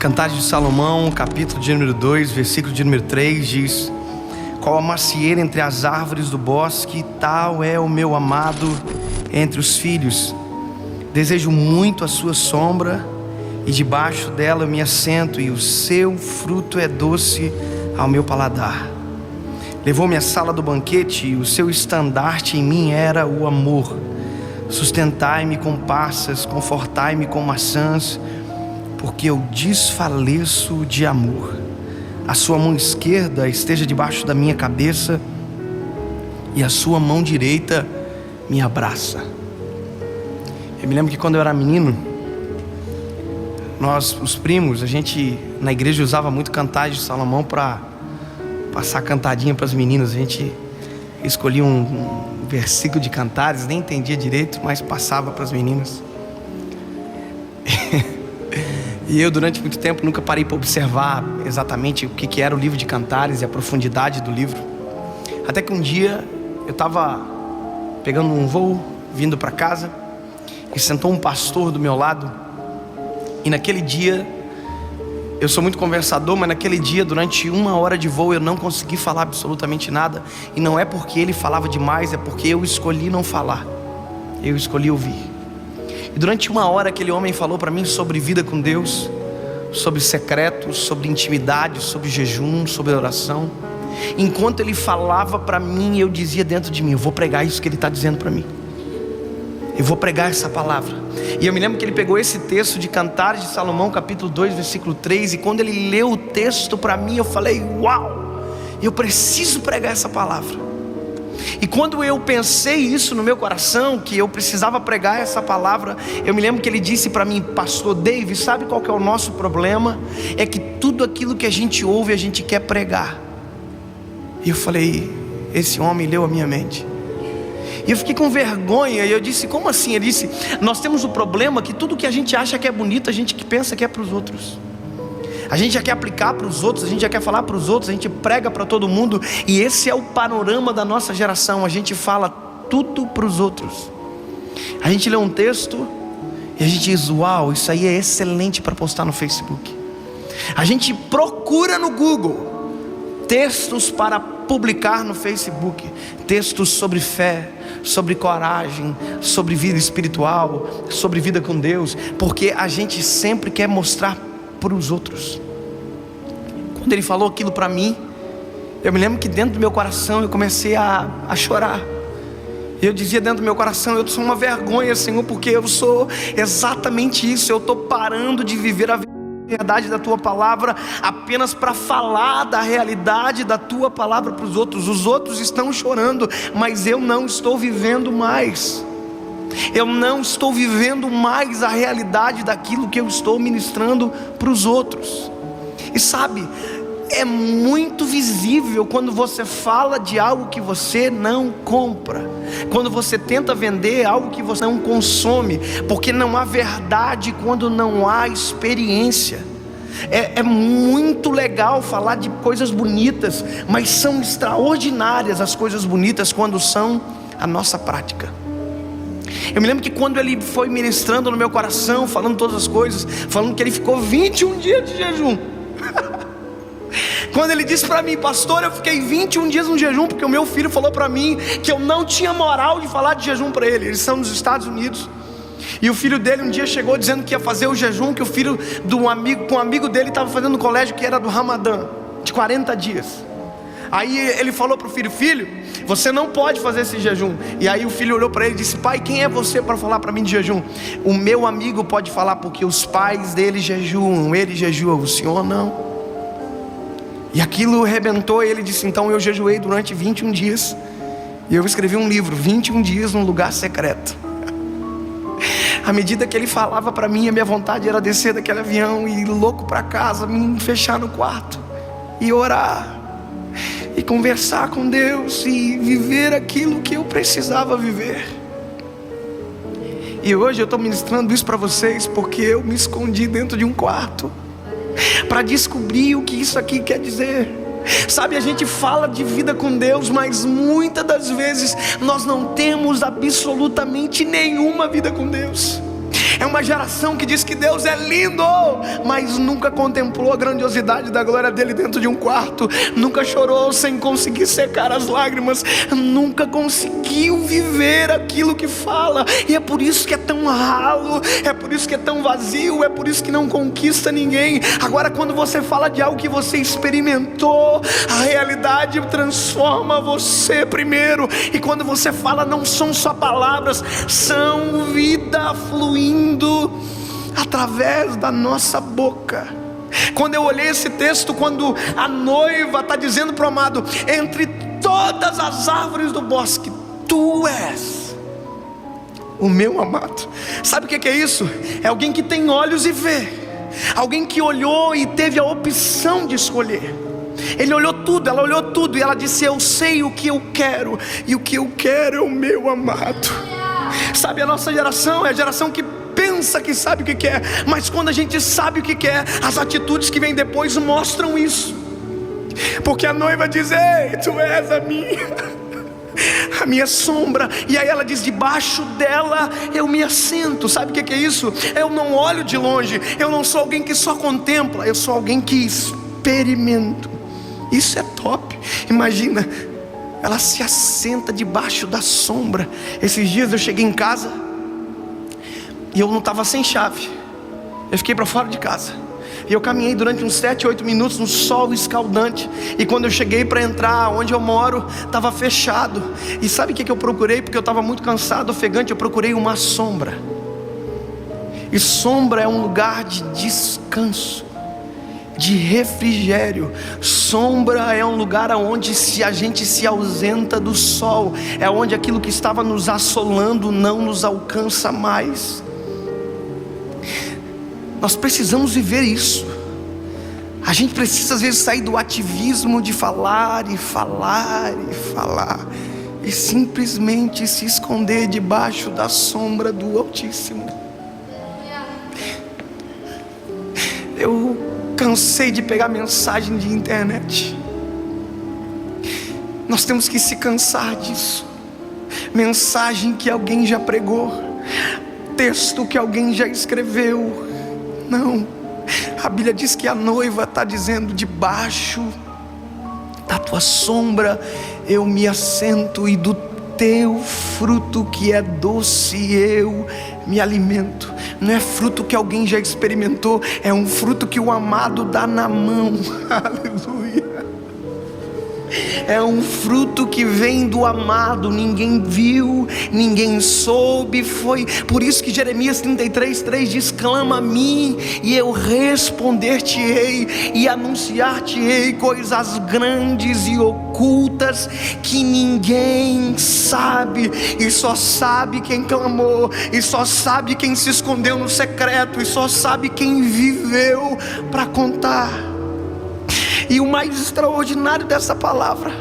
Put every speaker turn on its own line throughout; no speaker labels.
Cantares de Salomão, capítulo de número 2, versículo de número 3 diz: qual a macieira entre as árvores do bosque, tal é o meu amado entre os filhos. Desejo muito a sua sombra, e debaixo dela eu me assento, e o seu fruto é doce ao meu paladar. Levou-me à sala do banquete, e o seu estandarte em mim era o amor. Sustentai-me com passas, confortai-me com maçãs, porque eu desfaleço de amor. A sua mão esquerda esteja debaixo da minha cabeça, e a sua mão direita me abraça. Eu me lembro que quando eu era menino, nós, os primos, a gente na igreja usava muito Cantares de Salomão para passar cantadinha para as meninas. A gente escolhia um versículo de Cantares, nem entendia direito, mas passava para as meninas. E eu durante muito tempo nunca parei para observar exatamente o que era o livro de Cantares e a profundidade do livro. Até que um dia eu estava pegando um voo, vindo para casa, e sentou um pastor do meu lado. E naquele dia, eu sou muito conversador, mas naquele dia, durante 1 hora de voo, eu não consegui falar absolutamente nada. E não é porque ele falava demais, é porque eu escolhi não falar. Eu escolhi ouvir. E durante 1 hora aquele homem falou para mim sobre vida com Deus, sobre secretos, sobre intimidade, sobre jejum, sobre oração. Enquanto ele falava para mim, eu dizia dentro de mim: eu vou pregar isso que ele está dizendo para mim. Eu vou pregar essa palavra. E eu me lembro que ele pegou esse texto de Cantares de Salomão, capítulo 2, versículo 3. E quando ele leu o texto para mim, eu falei: uau, eu preciso pregar essa palavra. E quando eu pensei isso no meu coração, que eu precisava pregar essa palavra, eu me lembro que ele disse para mim: pastor David, sabe qual que é o nosso problema? É que tudo aquilo que a gente ouve, a gente quer pregar. E eu falei: esse homem leu a minha mente. E eu fiquei com vergonha, e eu disse: como assim? Ele disse: nós temos o problema que tudo que a gente acha que é bonito, a gente que pensa que é para os outros. A gente já quer aplicar para os outros, a gente já quer falar para os outros, a gente prega para todo mundo. E esse é o panorama da nossa geração. A gente fala tudo para os outros. A gente lê um texto e a gente diz: uau, isso aí é excelente para postar no Facebook. A gente procura no Google textos para publicar no Facebook, textos sobre fé, sobre coragem, sobre vida espiritual, sobre vida com Deus, porque a gente sempre quer mostrar para os outros. Quando ele falou aquilo para mim, eu me lembro que dentro do meu coração eu comecei a chorar. Eu dizia dentro do meu coração: eu sou uma vergonha, Senhor, porque eu sou exatamente isso. Eu estou parando de viver a verdade da tua palavra apenas para falar da realidade da tua palavra para os outros. Os outros estão chorando, mas eu não estou vivendo mais. Eu não estou vivendo mais a realidade daquilo que eu estou ministrando para os outros. E sabe, é muito visível quando você fala de algo que você não compra, quando você tenta vender algo que você não consome, porque não há verdade quando não há experiência. É muito legal falar de coisas bonitas, mas são extraordinárias as coisas bonitas quando são a nossa prática. Eu me lembro que quando ele foi ministrando no meu coração, falando todas as coisas, falando que ele ficou 21 dias de jejum. Quando ele disse para mim: pastor, eu fiquei 21 dias no jejum, porque o meu filho falou para mim que eu não tinha moral de falar de jejum para ele. Eles são nos Estados Unidos. E o filho dele um dia chegou dizendo que ia fazer o jejum que o filho de um amigo dele estava fazendo no colégio, que era do Ramadã, de 40 dias. Aí ele falou para o filho: filho, você não pode fazer esse jejum. E aí o filho olhou para ele e disse: pai, quem é você para falar para mim de jejum? O meu amigo pode falar, porque os pais dele jejuam, ele jejua, o senhor não. E aquilo arrebentou. Ele disse: então eu jejuei durante 21 dias. E eu escrevi um livro, 21 dias num lugar secreto. À medida que ele falava para mim, a minha vontade era descer daquele avião e ir louco para casa, me fechar no quarto e orar e conversar com Deus e viver aquilo que eu precisava viver. E hoje eu estou ministrando isso para vocês porque eu me escondi dentro de um quarto para descobrir o que isso aqui quer dizer. Sabe, a gente fala de vida com Deus, mas muitas das vezes nós não temos absolutamente nenhuma vida com Deus. É uma geração que diz que Deus é lindo, mas nunca contemplou a grandiosidade da glória dele dentro de um quarto, nunca chorou sem conseguir secar as lágrimas, nunca conseguiu viver aquilo que fala. E é por isso que é tão ralo, é por isso que é tão vazio, é por isso que não conquista ninguém. Agora, quando você fala de algo que você experimentou, a realidade transforma você primeiro. E quando você fala, não são só palavras, são vida fluindo através da nossa boca. Quando eu olhei esse texto, quando a noiva está dizendo para o amado: entre todas as árvores do bosque, tu és o meu amado. Sabe o que é isso? É alguém que tem olhos e vê, alguém que olhou e teve a opção de escolher. Ele olhou tudo, ela olhou tudo, e ela disse: eu sei o que eu quero, e o que eu quero é o meu amado. Sabe, a nossa geração é a geração que pensa que sabe o que quer, mas quando a gente sabe o que quer, as atitudes que vêm depois mostram isso. Porque a noiva diz: ei, tu és a minha sombra. E aí ela diz: debaixo dela eu me assento. Sabe o que é isso? Eu não olho de longe, eu não sou alguém que só contempla, eu sou alguém que experimento. Isso é top. Imagina, ela se assenta debaixo da sombra. Esses dias eu cheguei em casa e eu não estava sem chave, eu fiquei para fora de casa. E eu caminhei durante uns 7, 8 minutos no sol escaldante. E quando eu cheguei para entrar onde eu moro, estava fechado. E sabe o que eu procurei? Porque eu estava muito cansado, ofegante. Eu procurei uma sombra. E sombra é um lugar de descanso, de refrigério. Sombra é um lugar onde, se a gente se ausenta do sol, é onde aquilo que estava nos assolando não nos alcança mais. Nós precisamos viver isso. A gente precisa às vezes sair do ativismo de falar e falar e falar, e simplesmente se esconder debaixo da sombra do Altíssimo. Eu cansei de pegar mensagem de internet. Nós temos que se cansar disso. Mensagem que alguém já pregou, texto que alguém já escreveu. Não, a Bíblia diz que a noiva está dizendo: debaixo da tua sombra eu me assento, e do teu fruto que é doce eu me alimento. Não é fruto que alguém já experimentou, é um fruto que o amado dá na mão. Aleluia. É um fruto que vem do amado, ninguém viu, ninguém soube. Foi por isso que Jeremias 33:3 diz: clama a mim e eu responder-te-ei e anunciar-te-ei coisas grandes e ocultas que ninguém sabe. E só sabe quem clamou, e só sabe quem se escondeu no secreto, e só sabe quem viveu para contar. E o mais extraordinário dessa palavra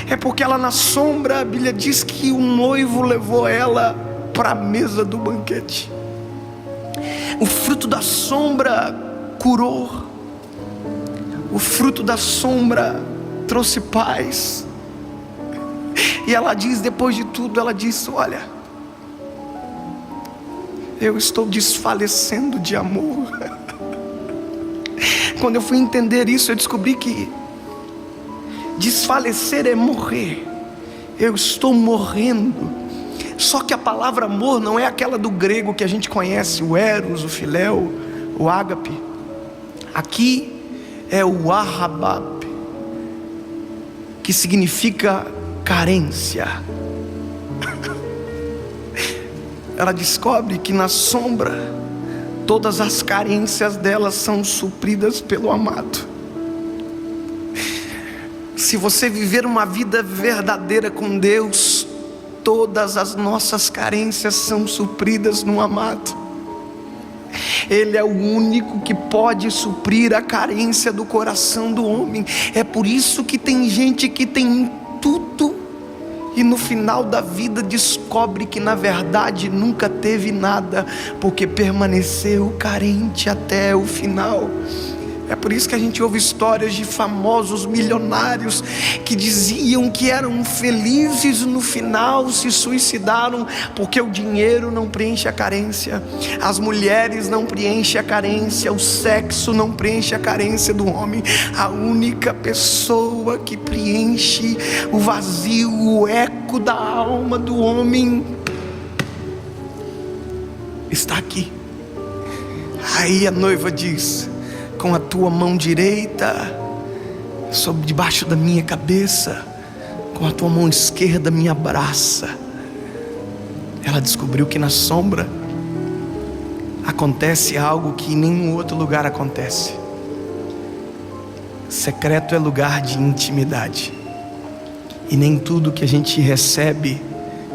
é porque ela, na sombra, a Bíblia diz que o noivo levou ela para a mesa do banquete. O fruto da sombra curou, o fruto da sombra trouxe paz. E ela diz, depois de tudo, ela diz: olha, eu estou desfalecendo de amor. Quando eu fui entender isso, eu descobri que desfalecer é morrer. Eu estou morrendo. Só que a palavra amor não é aquela do grego que a gente conhece, o eros, o filéu, o ágape. Aqui é o ahabab, que significa carência. Ela descobre que na sombra todas as carências delas são supridas pelo amado. Se você viver uma vida verdadeira com Deus, todas as nossas carências são supridas no amado. Ele é o único que pode suprir a carência do coração do homem. É por isso que tem gente que tem tudo e no final da vida descobre que na verdade nunca teve nada, porque permaneceu carente até o final. É por isso que a gente ouve histórias de famosos milionários que diziam que eram felizes, no final se suicidaram, porque o dinheiro não preenche a carência, as mulheres não preenchem a carência, o sexo não preenche a carência do homem. A única pessoa que preenche o vazio, o eco da alma do homem está aqui. Aí a noiva diz: com a tua mão direita sobre debaixo da minha cabeça, com a tua mão esquerda me abraça. Ela descobriu que na sombra acontece algo que em nenhum outro lugar acontece. Secreto é lugar de intimidade, e nem tudo que a gente recebe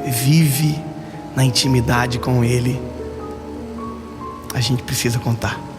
vive na intimidade com Ele. A gente precisa contar.